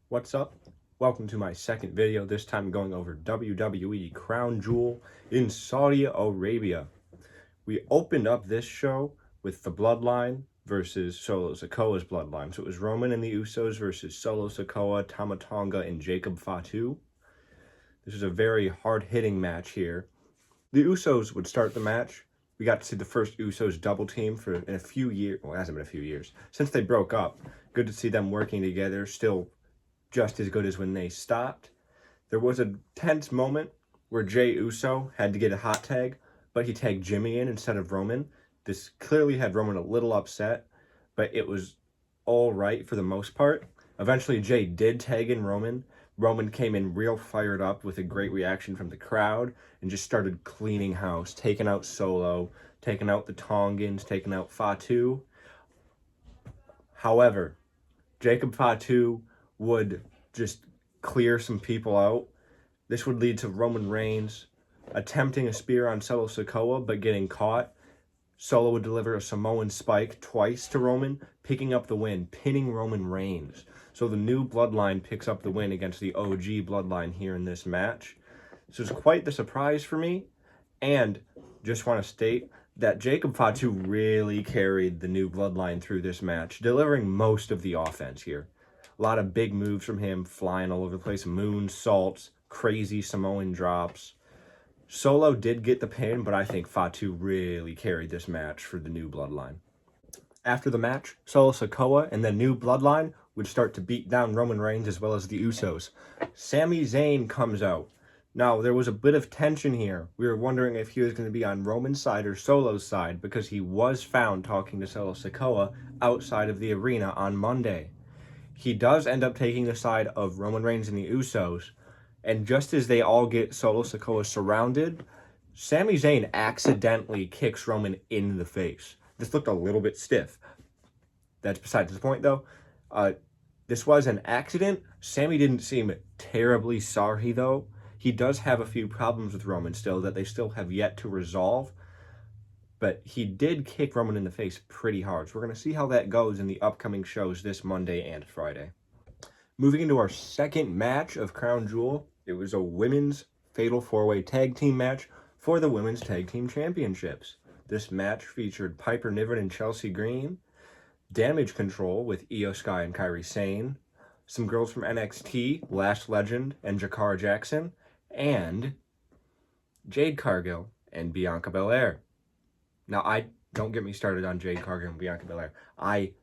What's up? Welcome to my second video, this time going over WWE Crown Jewel in Saudi Arabia. We opened up this show with the Bloodline versus Solo Sikoa's Bloodline. So it was Roman and the Usos versus Solo Sikoa, Tama Tonga, and Jacob Fatu. This was a very hard-hitting match here. The Usos would start the match. We got to see the first Usos double team in a few years. Well, it hasn't been a few years. Since they broke up. Good to see them working together, still just as good as when they stopped. There was a tense moment where Jey Uso had to get a hot tag, but he tagged Jimmy in instead of Roman. This clearly had Roman a little upset, but it was all right for the most part. Eventually, Jey did tag in Roman. Roman came in real fired up with a great reaction from the crowd and just started cleaning house, taking out Solo, taking out the Tongans, taking out Fatu. However, Jacob Fatu would just clear some people out. This would lead to Roman Reigns attempting a spear on Solo Sikoa, but getting caught. Solo would deliver a Samoan spike twice to Roman, picking up the win, pinning Roman Reigns. So the new Bloodline picks up the win against the OG Bloodline here in this match. This was quite the surprise for me, and just want to state that Jacob Fatu really carried the new Bloodline through this match, delivering most of the offense here. A lot of big moves from him, flying all over the place, moonsaults, crazy Samoan drops. Solo did get the pin, but I think Fatu really carried this match for the new Bloodline. After the match, Solo Sikoa and the new Bloodline would start to beat down Roman Reigns as well as the Usos. Sami Zayn comes out. Now, there was a bit of tension here. We were wondering if he was going to be on Roman's side or Solo's side because he was found talking to Solo Sikoa outside of the arena on Monday. He does end up taking the side of Roman Reigns and the Usos, and just as they all get Solo Sikoa surrounded, Sami Zayn accidentally kicks Roman in the face. This looked a little bit stiff. That's besides the point, though. This was an accident. Sami didn't seem terribly sorry, though. He does have a few problems with Roman still that they still have yet to resolve. But he did kick Roman in the face pretty hard. So we're going to see how that goes in the upcoming shows this Monday and Friday. Moving into our second match of Crown Jewel, it was a women's Fatal 4-Way Tag Team match for the Women's Tag Team Championships. This match featured Piper Niven and Chelsea Green, Damage Control with Io Sky and Kairi Sane, some girls from NXT, Lash Legend and Jakara Jackson, and Jade Cargill and Bianca Belair. Now, don't get me started on Jade Cargill and Bianca Belair. I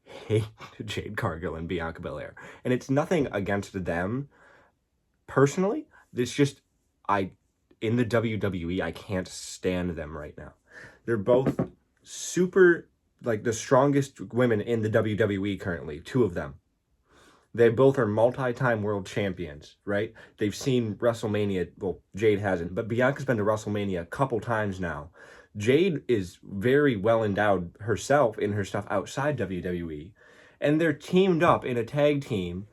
hate Jade Cargill and Bianca Belair. And it's nothing against them personally. It's just, in the WWE, I can't stand them right now. They're both super, like, the strongest women in the WWE currently, two of them. They both are multi-time world champions, right? They've seen WrestleMania. Well, Jade hasn't, but Bianca's been to WrestleMania a couple times now. Jade is very well endowed herself in her stuff outside WWE. And they're teamed up in a tag team,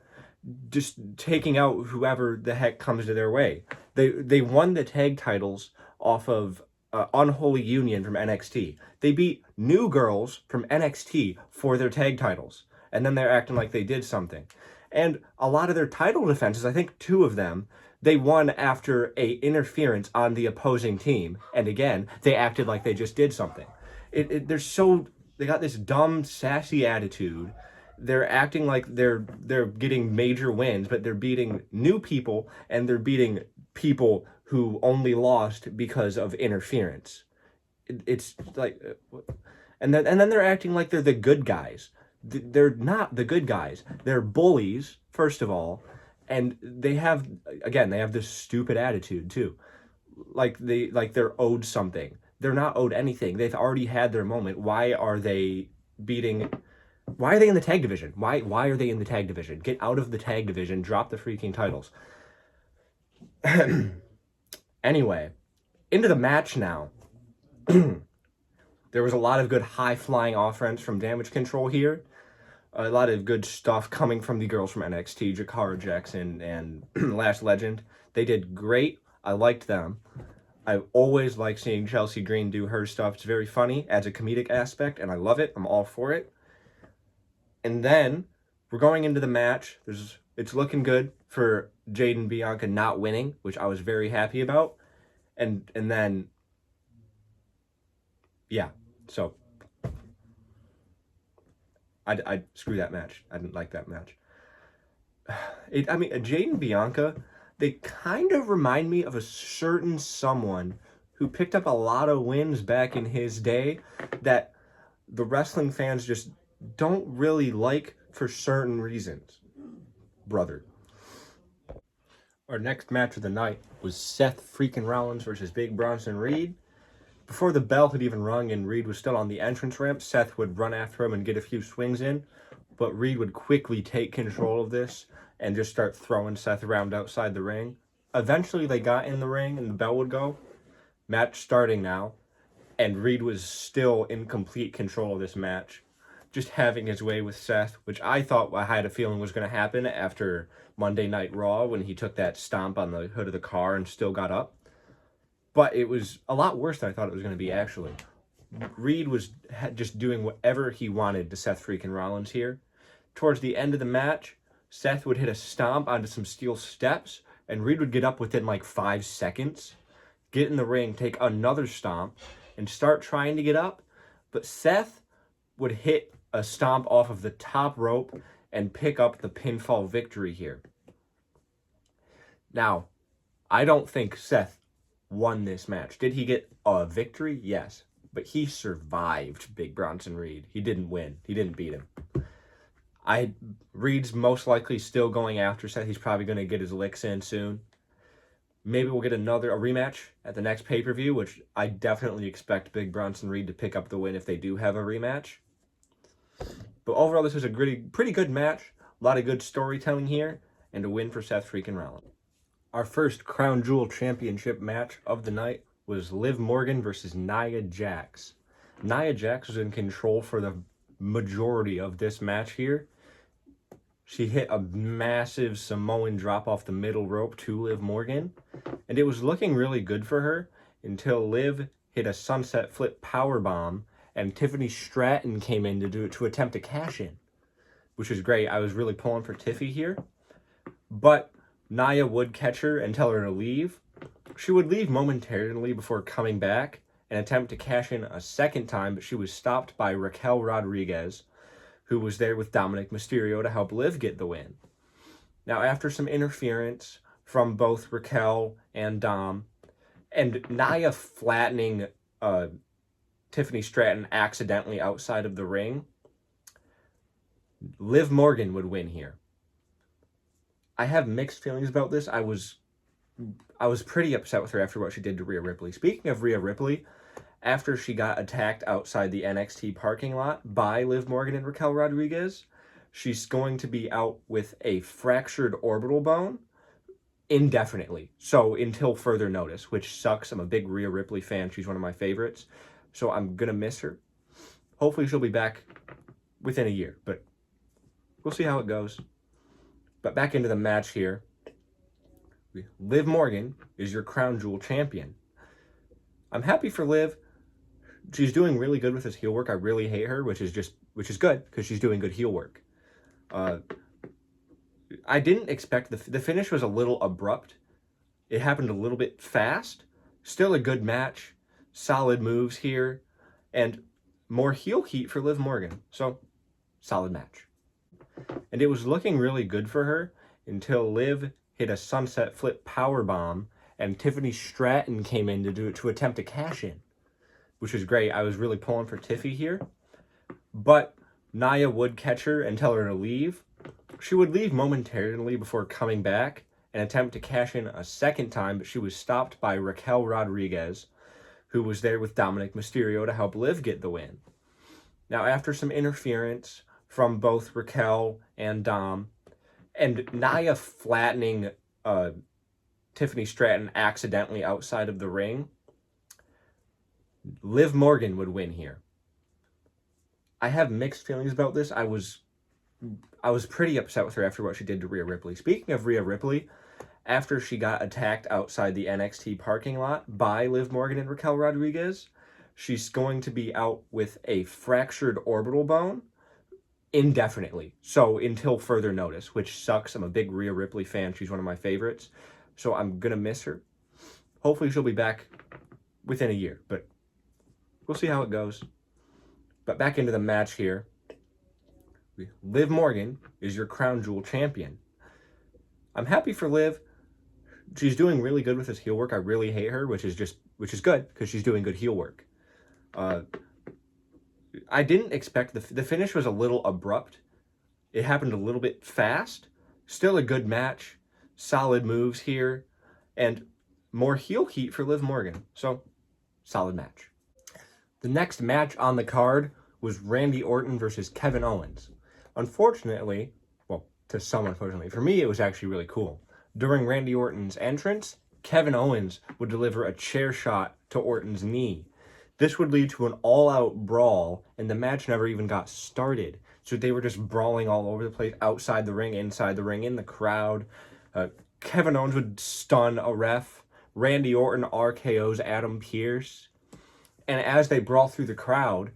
just taking out whoever the heck comes to their way. They won the tag titles off of Unholy Union from NXT. They beat New Girls from NXT for their tag titles. And then they're acting like they did something. And a lot of their title defenses, I think 2 of them, they won after a interference on the opposing team. And again, they acted like they just did something. They got this dumb, sassy attitude. They're acting like they're getting major wins, but they're beating new people, and they're beating people who only lost because of interference. It's like, and then they're acting like they're the good guys. They're not the good guys. They're bullies, first of all, and they have this stupid attitude too. Like they're owed something. They're not owed anything. They've already had their moment. Why are they in the tag division? Why are they in the tag division? Get out of the tag division. Drop the freaking titles. Anyway, into the match now. There was a lot of good high-flying offense from Damage Control here. A lot of good stuff coming from the girls from NXT, Jakara Jackson and Lash Legend. They did great. I liked them. I always like seeing Chelsea Green do her stuff. It's very funny, adds a comedic aspect, and I love it. I'm all for it. And then We're going into the match. It's looking good for Jade and Bianca not winning, which I was very happy about. And then, yeah, so I screw that match. I didn't like that match. Jade and Bianca, they kind of remind me of a certain someone who picked up a lot of wins back in his day that the wrestling fans just don't really like for certain reasons. Brother. Our next match of the night was Seth freaking Rollins versus Big Bronson Reed. Before the bell had even rung and Reed was still on the entrance ramp, Seth would run after him and get a few swings in, but Reed would quickly take control of this and just start throwing Seth around outside the ring. Eventually they got in the ring and the bell would go. Match starting now, and Reed was still in complete control of this match, just having his way with Seth, which I had a feeling was going to happen after Monday Night Raw when he took that stomp on the hood of the car and still got up. But it was a lot worse than I thought it was going to be, actually. Reed was just doing whatever he wanted to Seth freaking Rollins here. Towards the end of the match, Seth would hit a stomp onto some steel steps, and Reed would get up within like 5 seconds, get in the ring, take another stomp, and start trying to get up. But Seth would hit a stomp off of the top rope and pick up the pinfall victory here. Now, I don't think Seth won this match. Did he get a victory? Yes. But he survived Big Bronson Reed. He didn't win. He didn't beat him. Reed's most likely still going after Seth. He's probably going to get his licks in soon. Maybe we'll get a rematch at the next pay-per-view, which I definitely expect Big Bronson Reed to pick up the win if they do have a rematch. But overall, this was a pretty good match. A lot of good storytelling here, and a win for Seth freaking Rollins. Our first Crown Jewel Championship match of the night was Liv Morgan versus Nia Jax. Nia Jax was in control for the majority of this match here. She hit a massive Samoan drop off the middle rope to Liv Morgan, and it was looking really good for her until Liv hit a sunset flip powerbomb, and Tiffany Stratton came in to attempt to cash in, which is great. I was really pulling for Tiffy here, but Nia would catch her and tell her to leave. She would leave momentarily before coming back and attempt to cash in a second time, but she was stopped by Raquel Rodriguez, who was there with Dominic Mysterio to help Liv get the win. Now, after some interference from both Raquel and Dom, and Nia flattening Tiffany Stratton accidentally outside of the ring, Liv Morgan would win here. I have mixed feelings about this. I was pretty upset with her after what she did to Rhea Ripley. Speaking of Rhea Ripley, after she got attacked outside the NXT parking lot by Liv Morgan and Raquel Rodriguez, she's going to be out with a fractured orbital bone indefinitely. So until further notice, which sucks. I'm a big Rhea Ripley fan. She's one of my favorites. So I'm going to miss her. Hopefully she'll be back within a year, but we'll see how it goes. But back into the match here. Liv Morgan is your Crown Jewel champion. I'm happy for Liv. She's doing really good with this heel work. I really hate her, which is good because she's doing good heel work. I didn't expect the finish was a little abrupt. It happened a little bit fast. Still a good match. Solid moves here, and more heel heat for Liv Morgan. So, solid match. And it was looking really good for her until Liv hit a sunset flip powerbomb, and Tiffany Stratton came in to attempt to cash in, which was great. I was really pulling for Tiffy here, but Nia would catch her and tell her to leave. She would leave momentarily before coming back and attempt to cash in a second time, but she was stopped by Raquel Rodriguez, who was there with Dominic Mysterio to help Liv get the win. Now, after some interference from both Raquel and Dom, and Nia flattening Tiffany Stratton accidentally outside of the ring, Liv Morgan would win here. I have mixed feelings about this. I was pretty upset with her after what she did to Rhea Ripley. Speaking of Rhea Ripley, after she got attacked outside the NXT parking lot by Liv Morgan and Raquel Rodriguez, she's going to be out with a fractured orbital bone indefinitely. So until further notice, which sucks. I'm a big Rhea Ripley fan. She's one of my favorites. So I'm going to miss her. Hopefully she'll be back within a year, but we'll see how it goes. But back into the match here. Liv Morgan is your Crown Jewel champion. I'm happy for Liv. She's doing really good with this heel work. I really hate her, which is good because she's doing good heel work. I didn't expect the finish was a little abrupt. It happened a little bit fast. Still a good match. Solid moves here. And more heel heat for Liv Morgan. So, solid match. The next match on the card was Randy Orton versus Kevin Owens. Unfortunately, well, to some unfortunately, for me it was actually really cool. During Randy Orton's entrance, Kevin Owens would deliver a chair shot to Orton's knee. This would lead to an all-out brawl, and the match never even got started. So they were just brawling all over the place, outside the ring, inside the ring, in the crowd. Kevin Owens would stun a ref. Randy Orton RKO's Adam Pearce. And as they brawl through the crowd,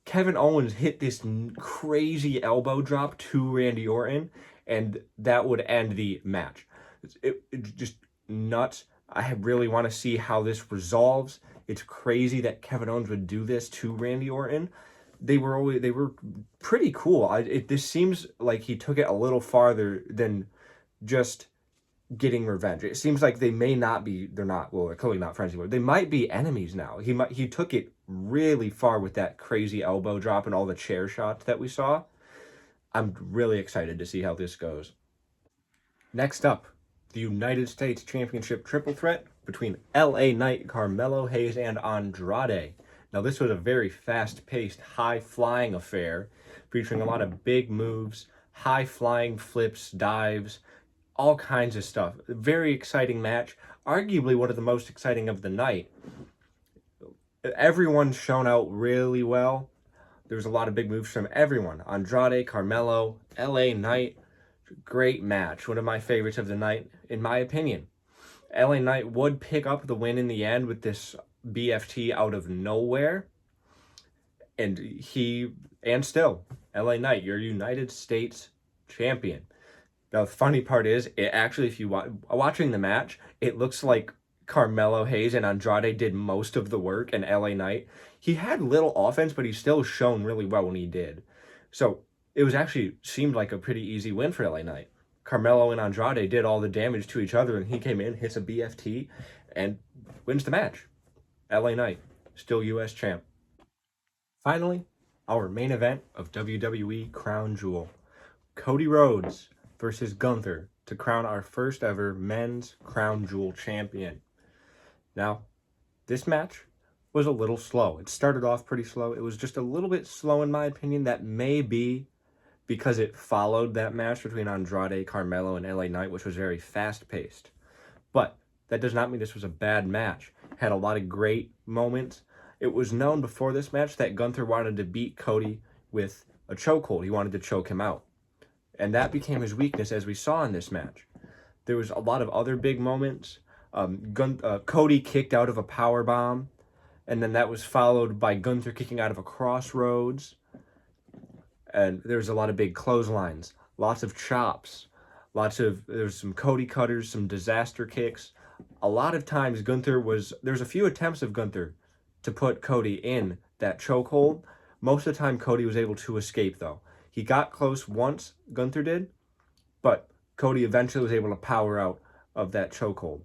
Kevin Owens hit this crazy elbow drop to Randy Orton, and that would end the match. It's just nuts. I really want to see how this resolves. It's crazy that Kevin Owens would do this to Randy Orton. They were pretty cool. This seems like he took it a little farther than just getting revenge. It seems like they're clearly not friends anymore. They might be enemies now. He took it really far with that crazy elbow drop and all the chair shots that we saw. I'm really excited to see how this goes. Next up, the United States Championship triple threat between LA Knight, Carmelo Hayes, and Andrade. Now, this was a very fast-paced, high-flying affair featuring a lot of big moves, high-flying flips, dives, all kinds of stuff. Very exciting match, arguably one of the most exciting of the night. Everyone shown out really well. There was a lot of big moves from everyone. Andrade, Carmelo, LA Knight. Great match. One of my favorites of the night, in my opinion. LA Knight would pick up the win in the end with this BFT out of nowhere. And still, LA Knight, your United States champion. Now, the funny part is, if you watching the match, it looks like Carmelo Hayes and Andrade did most of the work, and LA Knight, he had little offense, but he still shone really well when he did. So it seemed like a pretty easy win for LA Knight. Carmelo and Andrade did all the damage to each other, and he came in, hits a BFT, and wins the match. LA Knight, still U.S. champ. Finally, our main event of WWE Crown Jewel. Cody Rhodes versus Gunther to crown our first ever men's Crown Jewel champion. Now, this match was a little slow. It started off pretty slow. It was just a little bit slow in my opinion. That may be because it followed that match between Andrade, Carmelo, and LA Knight, which was very fast-paced. But that does not mean this was a bad match. It had a lot of great moments. It was known before this match that Gunther wanted to beat Cody with a chokehold. He wanted to choke him out. And that became his weakness, as we saw in this match. There was a lot of other big moments. Cody kicked out of a power bomb, and then that was followed by Gunther kicking out of a crossroads. And there was a lot of big clotheslines, lots of chops, there was some Cody cutters, some disaster kicks. A lot of times there was a few attempts of Gunther to put Cody in that chokehold. Most of the time Cody was able to escape though. He got close once, Gunther did, but Cody eventually was able to power out of that chokehold.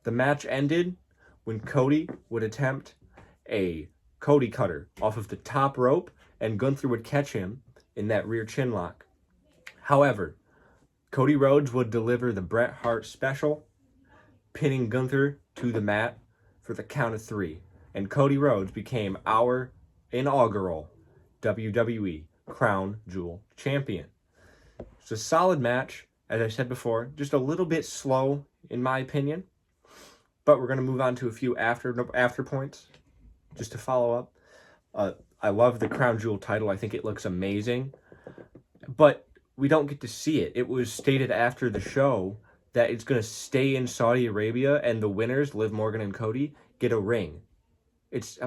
The match ended when Cody would attempt a Cody cutter off of the top rope, and Gunther would catch him in that rear chin lock. However, Cody Rhodes would deliver the Bret Hart special, pinning Gunther to the mat for the count of 3. And Cody Rhodes became our inaugural WWE Crown Jewel champion. It's a solid match, as I said before, just a little bit slow in my opinion. But we're going to move on to a few after points just to follow up. I love the Crown Jewel title. I think it looks amazing. But we don't get to see it. It was stated after the show that it's going to stay in Saudi Arabia, and the winners, Liv Morgan and Cody, get a ring. It's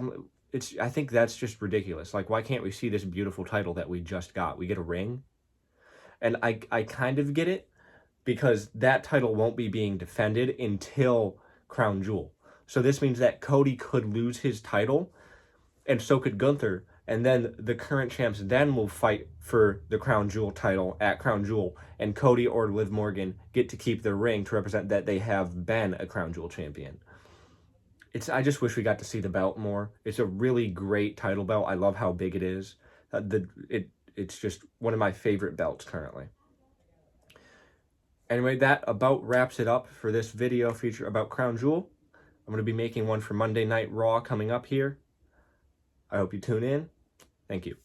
I think that's just ridiculous. Like, why can't we see this beautiful title that we just got? We get a ring. And I kind of get it, because that title won't be being defended until Crown Jewel. So this means that Cody could lose his title, and so could Gunther, and then the current champs then will fight for the Crown Jewel title at Crown Jewel, and Cody or Liv Morgan get to keep their ring to represent that they have been a Crown Jewel champion. I just wish we got to see the belt more. It's a really great title belt. I love how big it is. It's just one of my favorite belts currently. Anyway, that about wraps it up for this video feature about Crown Jewel. I'm going to be making one for Monday Night Raw coming up here. I hope you tune in. Thank you.